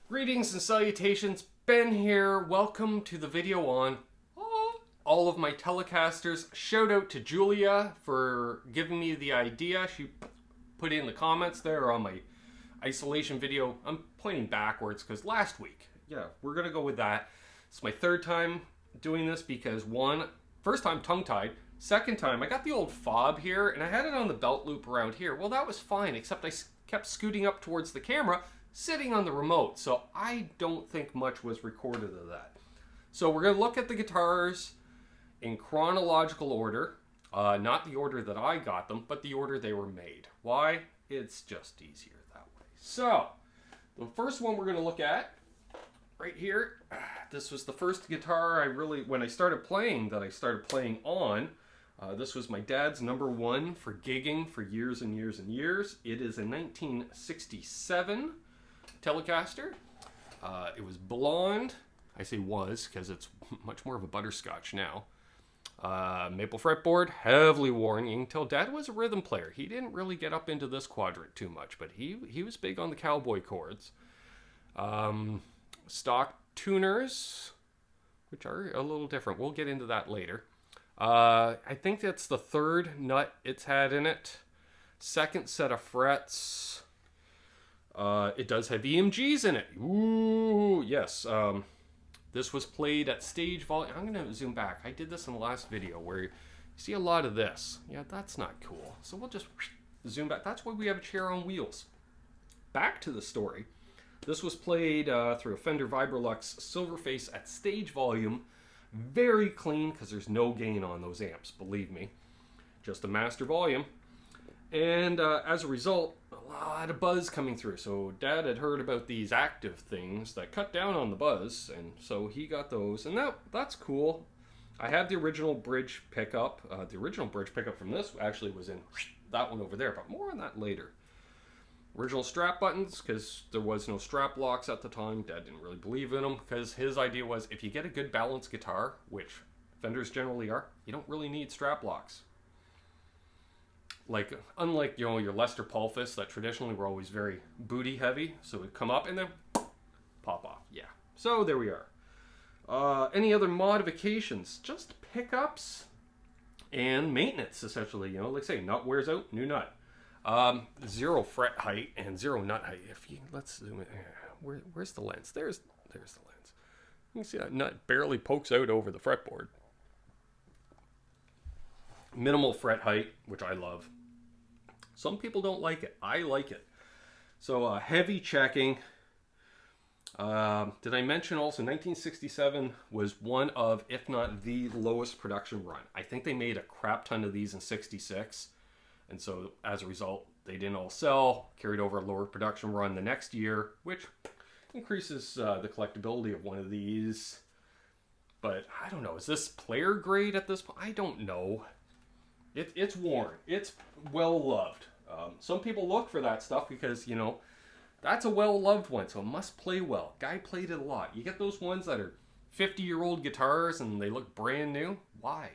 Greetings and salutations, Ben here. Welcome to the video on all of my Telecasters. Shout out to Julia for giving me the idea. She put in the comments there on my isolation video. I'm pointing backwards because last week, we're gonna go with that. It's my third time doing this because first time tongue-tied. Second time, I got the old fob here and I had it on the belt loop around here. Well, that was fine, except I kept scooting up towards the camera, sitting on the remote. So I don't think much was recorded of that. So we're gonna look at the guitars in chronological order, not the order that I got them, but the order they were made. Why? It's just easier that way. So the first one we're gonna look at right here, this was the first guitar when I started playing on. This was my dad's #1 for gigging for years and years and years. It is a 1967 Telecaster. It was blonde. I say was because it's much more of a butterscotch now. Maple Fretboard, heavily worn. You can tell Dad was a rhythm player. He didn't really get up into this quadrant too much, but he was big on the cowboy chords. Stock tuners, which are a little different. We'll get into that later. I think that's the third nut it's had in it. Second set of frets. It does have EMGs in it. Ooh, yes. This was played at stage volume. I'm going to zoom back. I did this in the last video where you see a lot of this. Yeah, that's not cool. So we'll just zoom back. That's why we have a chair on wheels. Back to the story. This was played through a Fender Vibrolux Silverface at stage volume. Very clean because there's no gain on those amps, believe me. Just a master volume. And as a result, a lot of buzz coming through. So Dad had heard about these active things that cut down on the buzz, and so he got those, and that's cool. I have the original bridge pickup. The original bridge pickup from this actually was in that one over there, but more on that later. Original strap buttons, because there was no strap locks at the time. Dad didn't really believe in them, because his idea was if you get a good balanced guitar, which Fenders generally are, you don't really need strap locks. Unlike your Lester Pulfis that traditionally were always very booty heavy, so it would come up and then pop off. Yeah. So there we are. Any other modifications? Just pickups and maintenance, essentially. Like I say, nut wears out, new nut. 0 fret height and 0 nut height. Let's zoom in. Where's the lens? There's the lens. You can see that nut barely pokes out over the fretboard. Minimal fret height, which I love. Some people don't like it. I like it. So heavy checking. Did I mention also 1967 was one of, if not the lowest production run. I think they made a crap ton of these in 66. And so as a result, they didn't all sell. Carried over a lower production run the next year, which increases the collectability of one of these. But I don't know. Is this player grade at this point? I don't know. It's worn. It's well loved. Some people look for that stuff because, that's a well loved one, so it must play well. Guy played it a lot. You get those ones that are 50-year-old guitars and they look brand new. Why?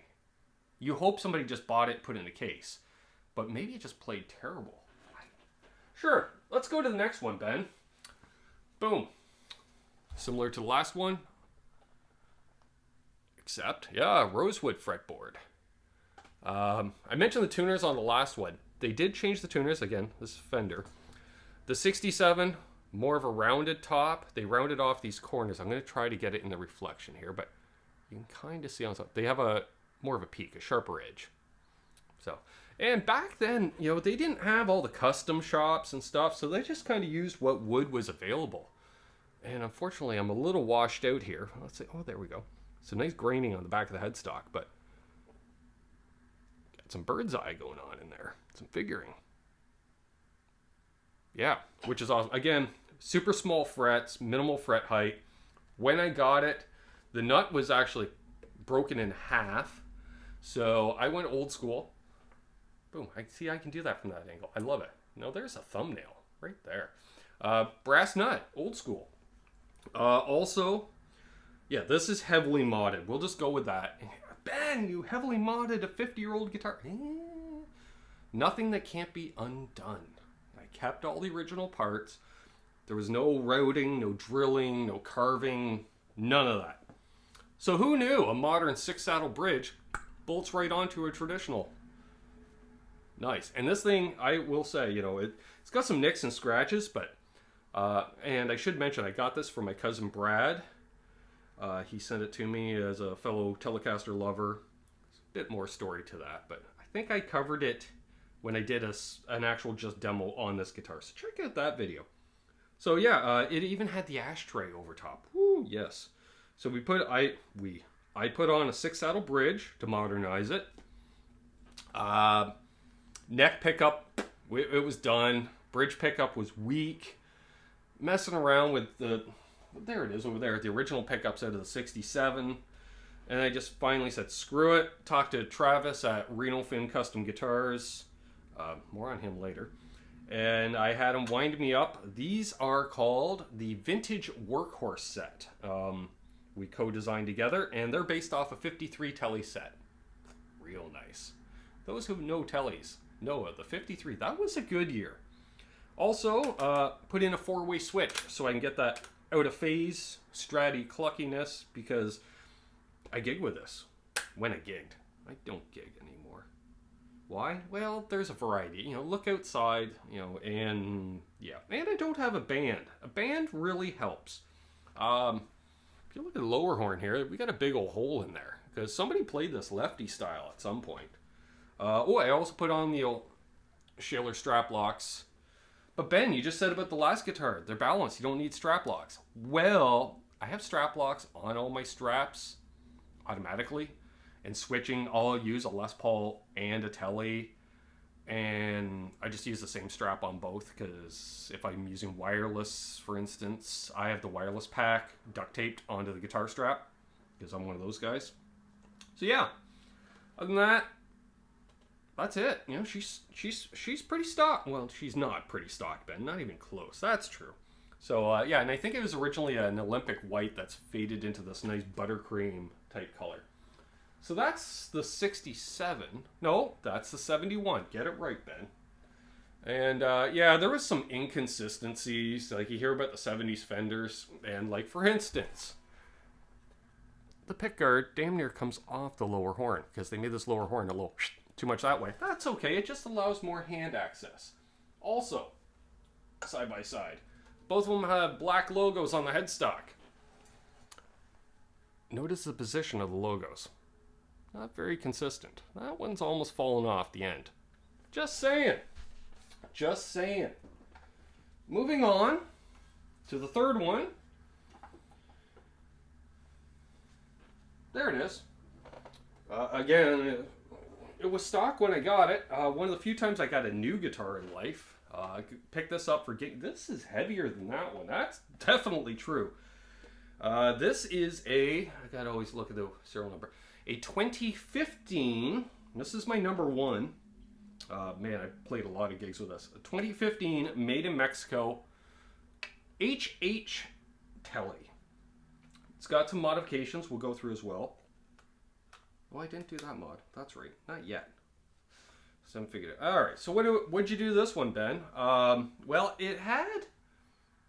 You hope somebody just bought it, put it in a case. But maybe it just played terrible. Sure, let's go to the next one, Ben. Boom. Similar to the last one. Except, rosewood fretboard. I mentioned the tuners on the last one. They did change the tuners. Again, this is Fender. The 67, more of a rounded top. They rounded off these corners. I'm going to try to get it in the reflection here, but you can kind of see on top. They have more of a peak, a sharper edge. So, and back then, they didn't have all the custom shops and stuff, so they just kind of used what wood was available. And unfortunately, I'm a little washed out here. Let's see. Oh, there we go. So nice graining on the back of the headstock, but some bird's eye going on in there, some figuring. Yeah, which is awesome. Again, super small frets, minimal fret height. When I got it, the nut was actually broken in half, so I went old school. Boom, I can do that from that angle. I love it. There's a thumbnail right there. Brass nut, old school. Also, this is heavily modded. We'll just go with that. Ben, you heavily modded a 50-year-old guitar. Nothing that can't be undone. I kept all the original parts. There was no routing, no drilling, no carving, none of that. So who knew a modern 6-saddle bridge bolts right onto a traditional. Nice. And this thing, I will say, you know, it's got some nicks and scratches, but, and I should mention, I got this from my cousin Brad. He sent it to me as a fellow Telecaster lover. There's a bit more story to that, but I think I covered it when I did an actual just demo on this guitar. So check out that video. So yeah, it even had the ashtray over top. Woo, yes. So I put on a 6-saddle bridge to modernize it. Neck pickup, it was done. Bridge pickup was weak. Messing around with there it is over there, the original pickups out of the 67. And I just finally said, screw it. Talked to Travis at Reno Fin Custom Guitars. More on him later. And I had him wind me up. These are called the Vintage Workhorse Set. We co-designed together, and they're based off a 53 Tele set. Real nice. Those who know Teles know the 53. That was a good year. Also, put in a 4-way switch so I can get that out of phase, stratty cluckiness, because I gig with this when I gigged. I don't gig anymore. Why? Well, there's a variety. You know, look outside, you know, and yeah. And I don't have a band. A band really helps. If you look at the lower horn here, we got a big old hole in there because somebody played this lefty style at some point. Oh, I also put on the old Shaler strap locks. But Ben, you just said about the last guitar, they're balanced. You don't need strap locks. Well, I have strap locks on all my straps automatically. And switching, I'll use a Les Paul and a Tele. And I just use the same strap on both because if I'm using wireless, for instance, I have the wireless pack duct taped onto the guitar strap because I'm one of those guys. So yeah, other than that, that's it. You know, she's pretty stock. Well, she's not pretty stock, Ben. Not even close. That's true. So yeah, and I think it was originally an Olympic white that's faded into this nice buttercream type color. So that's the 67. No, that's the 71. Get it right, Ben. And yeah, there was some inconsistencies. Like you hear about the 70s fenders. And like for instance, the pickguard damn near comes off the lower horn because they made this lower horn a little too much that way. That's okay. It just allows more hand access. Also, side by side, both of them have black logos on the headstock. Notice the position of the logos. Not very consistent. That one's almost fallen off the end. Just saying. Just saying. Moving on to the third one. There it is. Again, it was stock when I got it. One of the few times I got a new guitar in life. I picked this up for gig. This is heavier than that one. That's definitely true. This is I gotta always look at the serial number. A 2015, this is my number one. Man, I played a lot of gigs with this. A 2015 made in Mexico HH Tele. It's got some modifications we'll go through as well. Oh, I didn't do that mod. That's right. Not yet. So I haven't figured it out. All right, so what'd you do this one, Ben? Well, it had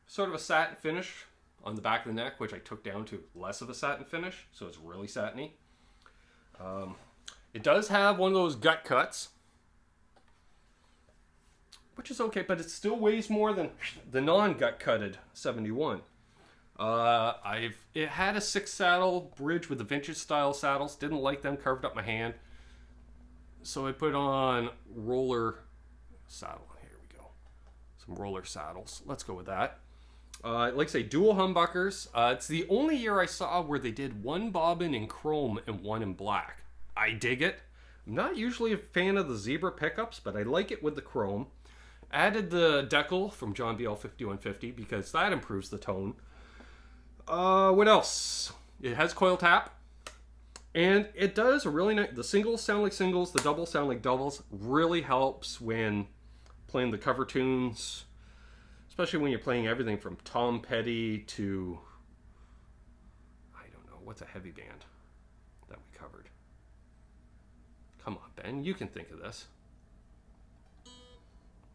sort of a satin finish on the back of the neck, which I took down to less of a satin finish, so it's really satiny. It does have one of those gut cuts, which is okay, but it still weighs more than the non-gut cutted 71. It had a 6-saddle bridge with the vintage style saddles. Didn't like them, carved up my hand. So I put on roller saddle. Here we go. Some roller saddles. Let's go with that. Like I say, dual humbuckers. It's the only year I saw where they did one bobbin in chrome and one in black. I dig it. I'm not usually a fan of the zebra pickups, but I like it with the chrome. Added the decal from John BL 5150 because that improves the tone. What else? It has coil tap. And it does a really nice... The singles sound like singles, the doubles sound like doubles. Really helps when playing the cover tunes. Especially when you're playing everything from Tom Petty to... I don't know, what's a heavy band that we covered? Come on, Ben, you can think of this.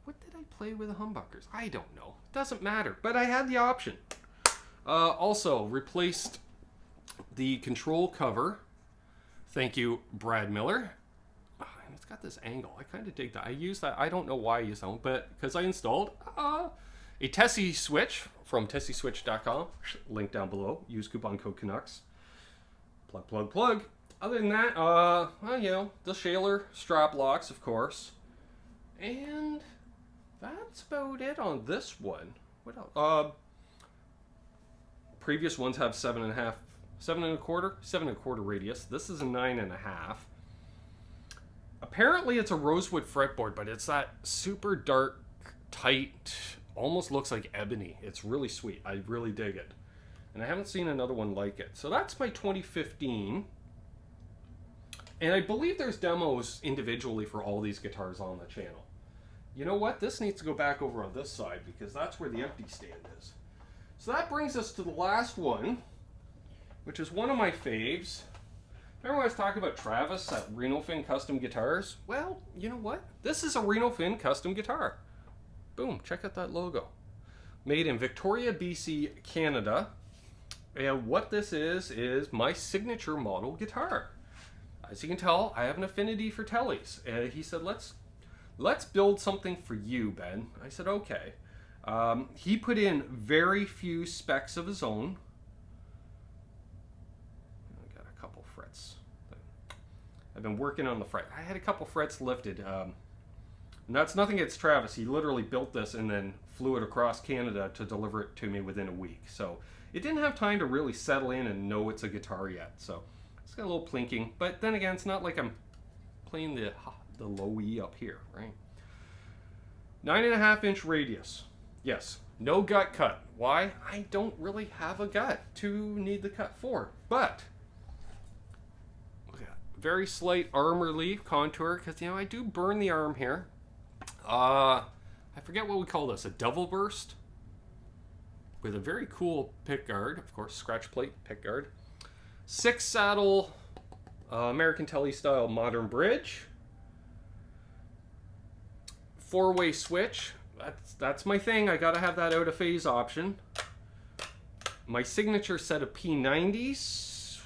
what did I play with the humbuckers? I don't know. Doesn't matter. But I had the option. Also, replaced the control cover. Thank you, Brad Miller. And it's got this angle. I kind of dig that. I use that. I don't know why I use that one, but because I installed a Tesi Switch from tesiswitch.com. Link down below. Use coupon code Canucks. Plug, plug, plug. Other than that, well, you know, the Shaler strap locks, of course. And that's about it on this one. What else? Previous ones have 7.5, 7.25 radius. This is a 9.5. Apparently it's a rosewood fretboard, but it's that super dark, tight, almost looks like ebony. It's really sweet. I really dig it. And I haven't seen another one like it. So that's my 2015. And I believe there's demos individually for all these guitars on the channel. You know what? This needs to go back over on this side because that's where the empty stand is. So that brings us to the last one, which is one of my faves. Remember when I was talking about Travis at Reno Fin Custom Guitars? Well, you know what? This is a Reno Fin Custom Guitar. Boom, check out that logo. Made in Victoria, BC, Canada. And what this is my signature model guitar. As you can tell, I have an affinity for Teles. And he said, let's build something for you, Ben. I said, okay. He put in very few specs of his own. I got a couple frets. I've been working on the fret. I had a couple frets lifted. And that's nothing against Travis. He literally built this and then flew it across Canada to deliver it to me within a week. So it didn't have time to really settle in and know it's a guitar yet. So it's got a little plinking. But then again, it's not like I'm playing the low E up here, right? 9.5-inch radius. Yes, no gut cut. Why? I don't really have a gut to need the cut for. But look at that. Very slight arm relief contour because, you know, I do burn the arm here. I forget what we call this, a devil burst with a very cool pick guard, of course, scratch plate pick guard. 6 saddle American Tele style modern bridge. 4-way switch. That's my thing. I gotta have that out of phase option. My signature set of P90s,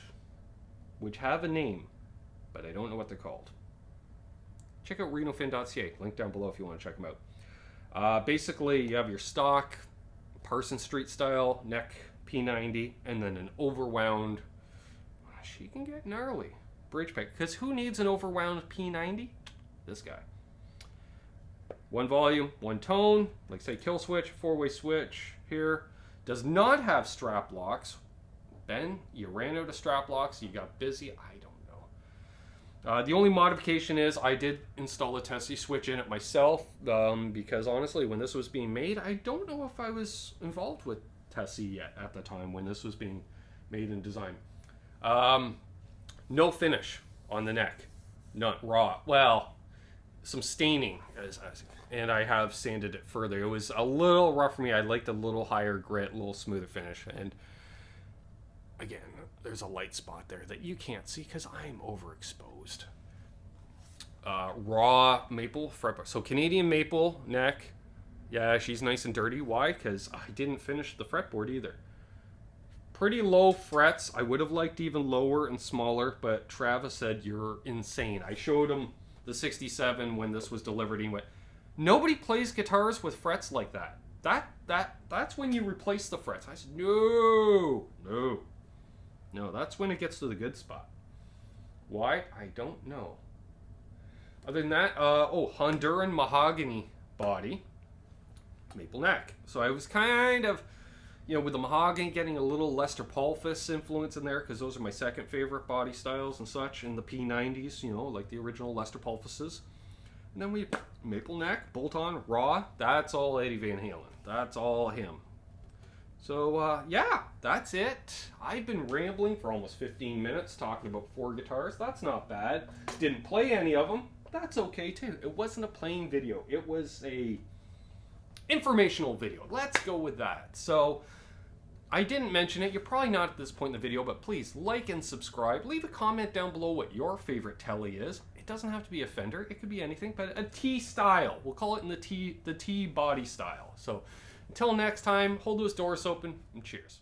which have a name, but I don't know what they're called. Check out renofin.ca. Link down below if you want to check them out. Basically, you have your stock Parson Street style neck P90, and then an overwound. She can get gnarly bridge pick. Because who needs an overwound P90? This guy. 1 volume, 1 tone, like say kill switch, 4-way switch here. Does not have strap locks. Ben, you ran out of strap locks, you got busy, I don't know. The only modification is I did install a Tesi Switch in it myself because honestly when this was being made, I don't know if I was involved with Tesi yet at the time when this was being made and designed. No finish on the neck, not raw. Well, some staining, and I have sanded it further. It was a little rough for me. I liked a little higher grit, a little smoother finish. And again, there's a light spot there that you can't see because I'm overexposed. Raw maple fretboard. So Canadian maple neck. Yeah, she's nice and dirty. Why? Because I didn't finish the fretboard either. Pretty low frets. I would have liked even lower and smaller, but Travis said, you're insane. I showed him the 67 when this was delivered. He went, nobody plays guitars with frets like that. That's when you replace the frets. I said, no, that's when it gets to the good spot. Why? I don't know. Other than that, Honduran mahogany body, maple neck. So I was kind of, you know, with the mahogany getting a little Lester Palfus influence in there because those are my second favorite body styles and such in the P90s, you know, like the original Lester Palfuses. And then we maple neck, bolt on, raw. That's all Eddie Van Halen. That's all him. So yeah, that's it. I've been rambling for almost 15 minutes talking about 4 guitars. That's not bad. Didn't play any of them. That's okay too. It wasn't a playing video. It was a informational video. Let's go with that. So I didn't mention it. You're probably not at this point in the video, but please like and subscribe. Leave a comment down below what your favorite Tele is. It doesn't have to be a Fender. It could be anything, but a T style. We'll call it in the T body style. So until next time, hold those doors open and cheers.